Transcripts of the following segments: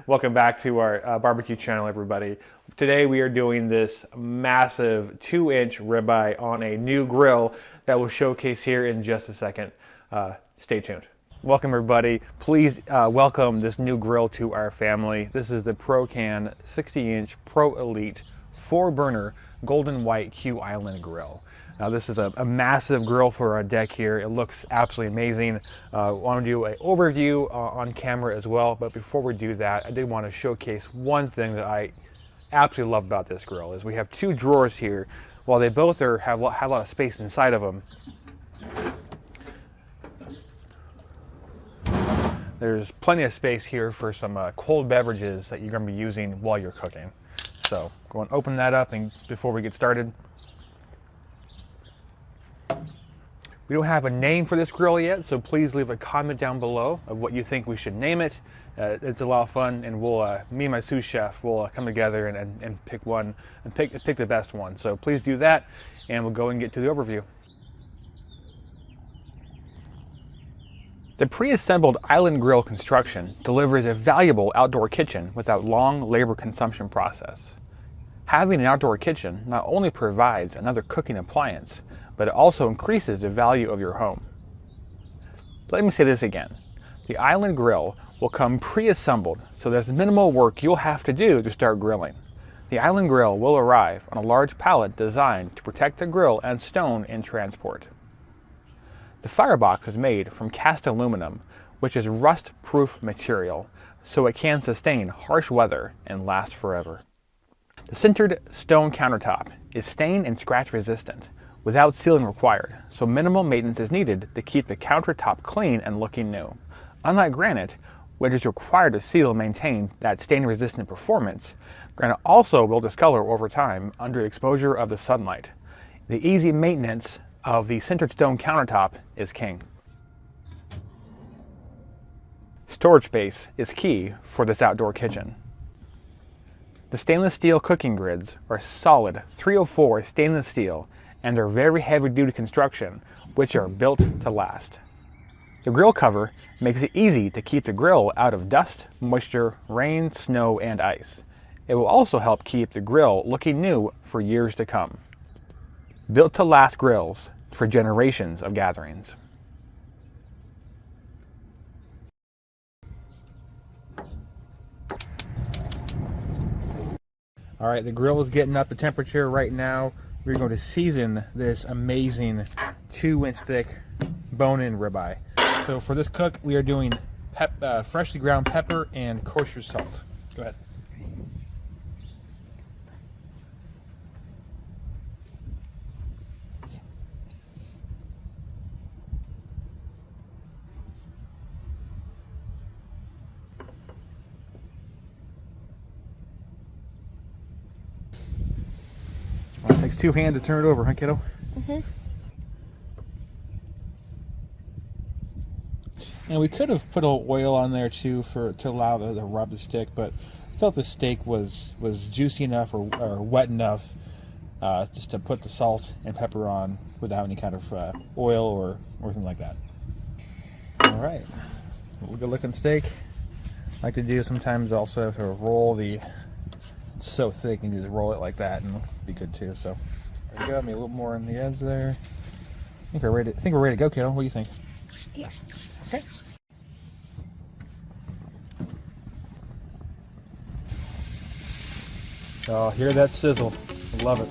Welcome back to our barbecue channel, everybody. Today we are doing this massive 2-inch ribeye on a new grill that we'll showcase here in just a second. Stay tuned. Welcome everybody. Please welcome this new grill to our family. This is the Prokan 60-inch Pro Elite 4-burner golden white Q Island grill. Now this is a massive grill for our deck here. It looks absolutely amazing. I want to do an overview on camera as well, but before we do that, I did want to showcase one thing that I absolutely love about this grill is we have 2 drawers here. While they both have a lot of space inside of them, there's plenty of space here for some cold beverages that you're going to be using while you're cooking. So go and open that up, and before we get started, we don't have a name for this grill yet, so please leave a comment down below of what you think we should name it. It's a lot of fun, and me and my sous chef will come together and pick one, and pick the best one. So please do that, and we'll go and get to the overview. The pre-assembled island grill construction delivers a valuable outdoor kitchen without long labor consumption process. Having an outdoor kitchen not only provides another cooking appliance, but it also increases the value of your home. Let me say this again. The island grill will come pre-assembled, so there's minimal work you'll have to do to start grilling. The island grill will arrive on a large pallet designed to protect the grill and stone in transport. The firebox is made from cast aluminum, which is rust-proof material, so it can sustain harsh weather and last forever. The sintered stone countertop is stain and scratch resistant, without sealing required, so minimal maintenance is needed to keep the countertop clean and looking new. Unlike granite, which is required to seal and maintain that stain-resistant performance, granite also will discolor over time under exposure of the sunlight. The easy maintenance of the sintered stone countertop is king. Storage space is key for this outdoor kitchen. The stainless steel cooking grids are solid 304 stainless steel, and they're very heavy-duty construction, which are built to last. The grill cover makes it easy to keep the grill out of dust, moisture, rain, snow, and ice. It will also help keep the grill looking new for years to come. Built to last grills for generations of gatherings. All right, the grill is getting up to temperature right now. We're going to season this amazing 2-inch thick bone-in ribeye. So for this cook, we are doing freshly ground pepper and kosher salt. Go ahead. Well, it takes 2 hands to turn it over, huh, kiddo? Mm-hmm. And we could have put a little oil on there too to allow the rub to stick, but I felt the steak was juicy enough or wet enough just to put the salt and pepper on without any kind of oil or anything like that. All right, good looking steak. I like to do sometimes also to roll it's so thick and you just roll it like that and it'll be good too. So there you go, maybe a little more on the edge there. I think we're ready to go, kiddo. What do you think? Yeah. Okay. Oh, hear that sizzle. I love it.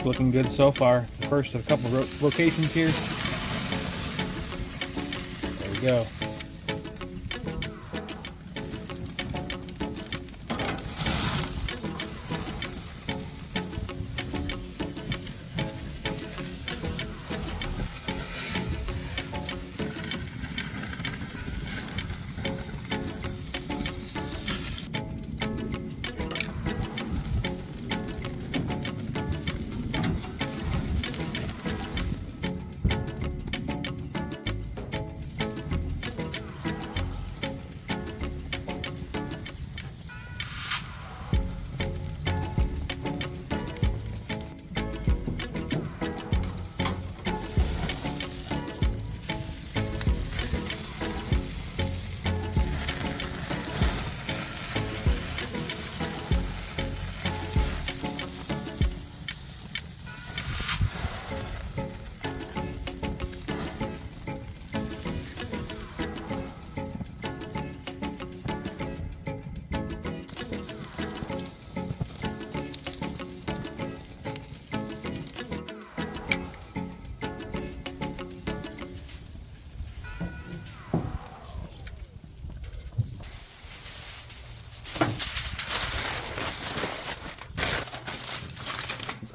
Looking good so far. The first of a couple of locations here. There we go.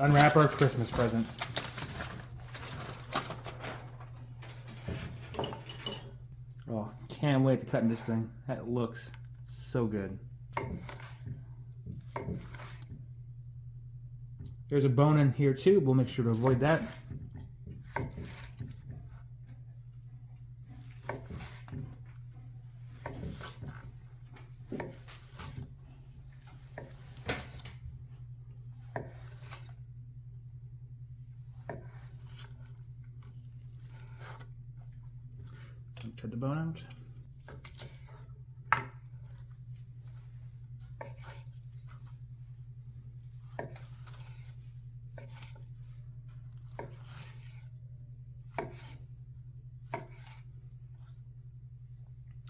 unwrap our Christmas present. Oh, can't wait to cut in this thing. That looks so good. There's a bone in here too. We'll make sure to avoid that. Cut the bone out.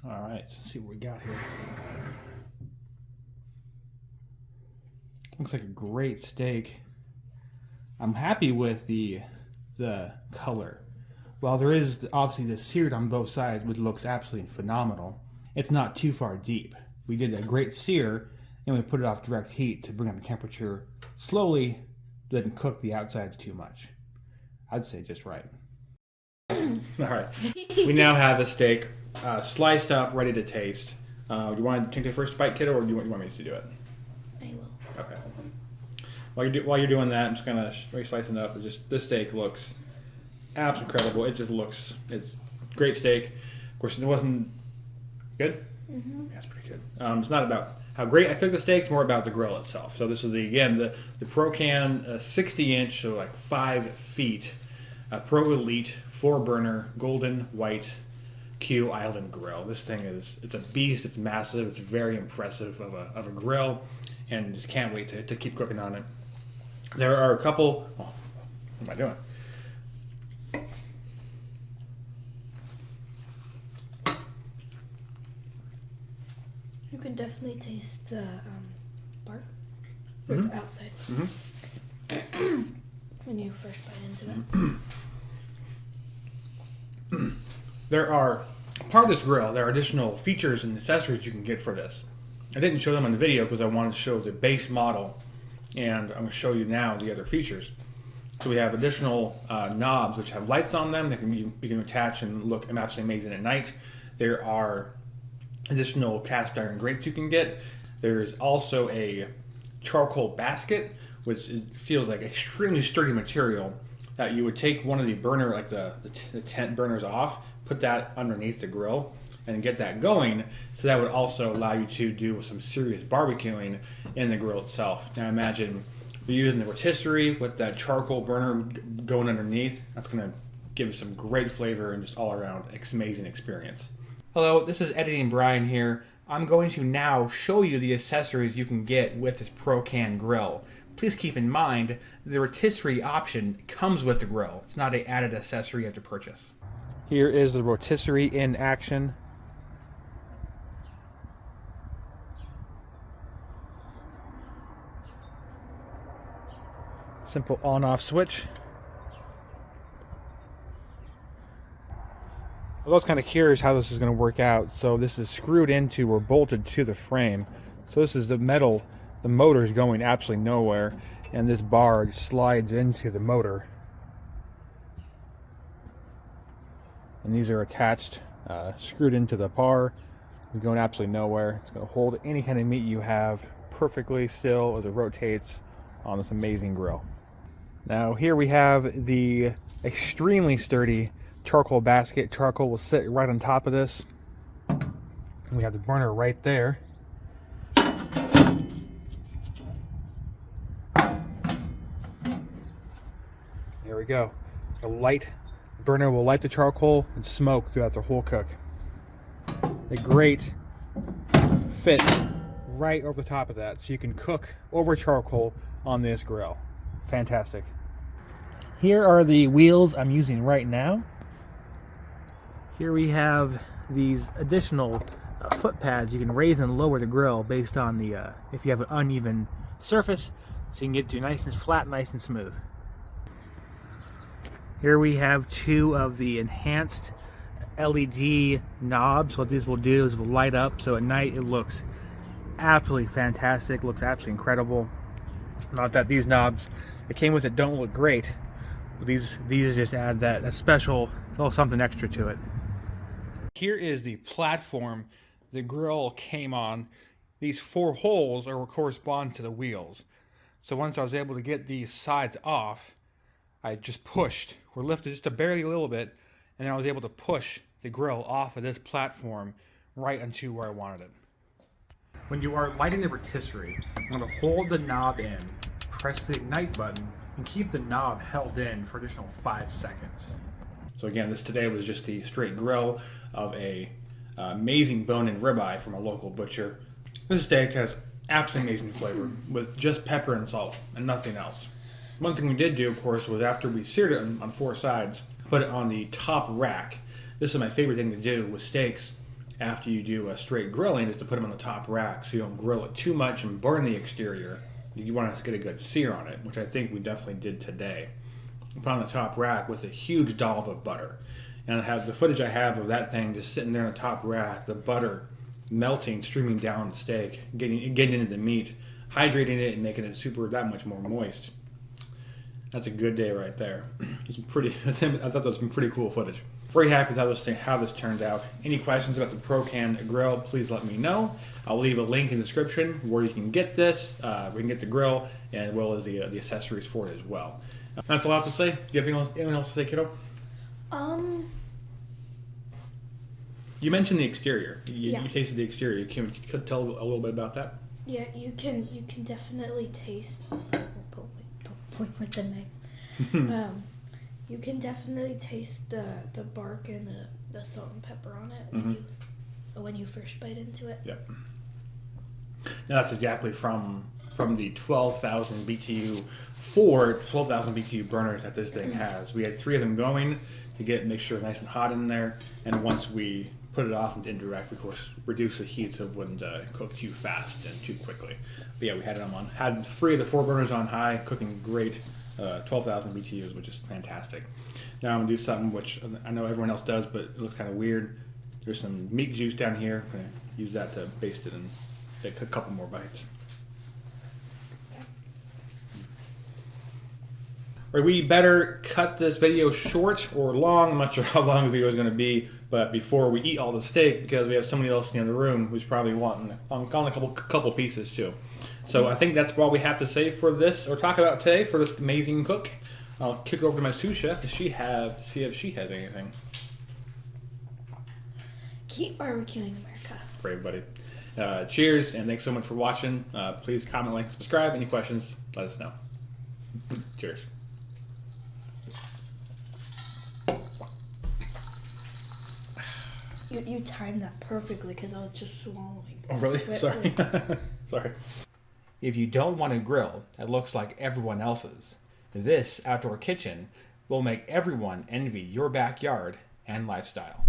All right, let's see what we got here. Looks like a great steak. I'm happy with the color. While there is obviously the seared on both sides, which looks absolutely phenomenal, it's not too far deep. We did a great sear, and we put it off direct heat to bring up the temperature slowly, didn't cook the outsides too much. I'd say just right. All right, we now have the steak sliced up, ready to taste. Do you want to take the first bite, kiddo, or do you want me to do it? I will. Okay. While you're doing that, I'm just gonna slicing it up. This steak looks absolutely incredible. It's great steak. Of course, it wasn't good. Mm-hmm. Yeah, it's pretty good. It's not about how great I cook the steak; it's more about the grill itself. So this is the Prokan 60-inch, so like 5 feet, Pro Elite 4-burner golden white Q Island grill. This thing it's a beast. It's massive. It's very impressive of a grill, and just can't wait to keep cooking on it. There are a couple. Oh, what am I doing? You can definitely taste the bark or the outside when you first bite into it. There are part of this grill. There are additional features and accessories you can get for this. I didn't show them on the video because I wanted to show the base model, and I'm going to show you now the other features. So we have additional knobs which have lights on them that you can attach and look absolutely amazing at night. There are additional cast iron grates you can get. There's also a charcoal basket, which feels like extremely sturdy material that you would take one of the burner, like the tent burners off, put that underneath the grill and get that going. So that would also allow you to do some serious barbecuing in the grill itself. Now imagine you're using the rotisserie with that charcoal burner going underneath. That's going to give us some great flavor and just all around amazing experience. Hello, this is Editing Brian here. I'm going to now show you the accessories you can get with this Prokan grill. Please keep in mind the rotisserie option comes with the grill. It's not an added accessory you have to purchase. Here is the rotisserie in action. Simple on-off switch. I was kind of curious how this is going to work out. So this is screwed into or bolted to the frame. So this is the metal. The motor is going absolutely nowhere, and this bar slides into the motor. And these are attached, screwed into the bar. It's going absolutely nowhere. It's going to hold any kind of meat you have perfectly still as it rotates on this amazing grill. Now here we have the extremely sturdy charcoal basket. Charcoal will sit right on top of this. We have the burner right there. There we go. The burner will light the charcoal and smoke throughout the whole cook. A great fit right over the top of that, so you can cook over charcoal on this grill. Fantastic. Here are the wheels I'm using right now. Here we have these additional foot pads. You can raise and lower the grill based on the if you have an uneven surface, so you can get to nice and flat, nice and smooth. Here we have 2 of the enhanced LED knobs. What these will do is will light up, so at night it looks absolutely fantastic, looks absolutely incredible. Not that these knobs that came with it don't look great, but these just add that special little something extra to it. Here is the platform the grill came on. These 4 holes are correspond to the wheels. So once I was able to get these sides off, I just pushed or lifted just barely a little bit, and then I was able to push the grill off of this platform right onto where I wanted it. When you are lighting the rotisserie, I'm going to hold the knob in, press the ignite button, and keep the knob held in for additional 5 seconds. So again, this today was just the straight grill of a amazing bone-in ribeye from a local butcher. This steak has absolutely amazing flavor with just pepper and salt and nothing else. One thing we did do, of course, was after we seared it on 4 sides, put it on the top rack. This is my favorite thing to do with steaks after you do a straight grilling, is to put them on the top rack so you don't grill it too much and burn the exterior. You want to get a good sear on it, which I think we definitely did today. Put on the top rack with a huge dollop of butter. And I have the footage I have of that thing just sitting there on the top rack, the butter melting, streaming down the steak, getting into the meat, hydrating it and making it that much more moist. That's a good day right there. I thought that was some pretty cool footage. Very happy with how this turned out. Any questions about the Prokan grill, please let me know. I'll leave a link in the description where you can get this. We can get the grill as well as the accessories for it as well. That's all I have to say. Do you have anything else to say, kiddo? You mentioned the exterior. You tasted the exterior. Can you tell a little bit about that? Yeah, you can definitely taste. Point with the knife. You can definitely taste the bark and the salt and pepper on it when you first bite into it. Yep. Now that's exactly from the 12,000 BTU 12,000 BTU burners that this thing has. We had 3 of them going to make sure it's nice and hot in there, and once we put it off into indirect, of course, reduce the heat so it wouldn't cook too fast and too quickly. But yeah, we had it on. Had 3 of the 4 burners on high, cooking great, 12,000 BTUs, which is fantastic. Now I'm gonna do something which I know everyone else does, but it looks kind of weird. There's some meat juice down here. I'm gonna use that to baste it and take a couple more bites. Right, we better cut this video short or long. I'm not sure how long the video is going to be, but before we eat all the steak, because we have somebody else in the other room who's probably wanting a couple pieces too. So I think that's all we have to say for this, or talk about today, for this amazing cook. I'll kick it over to my sous chef to see if she has anything. Keep barbecuing, America. Great, buddy. Cheers, and thanks so much for watching. Please comment, like, subscribe. Any questions, let us know. Cheers. You timed that perfectly because I was just swallowing. Oh, really? Sorry. Sorry. If you don't want a grill that looks like everyone else's, this outdoor kitchen will make everyone envy your backyard and lifestyle.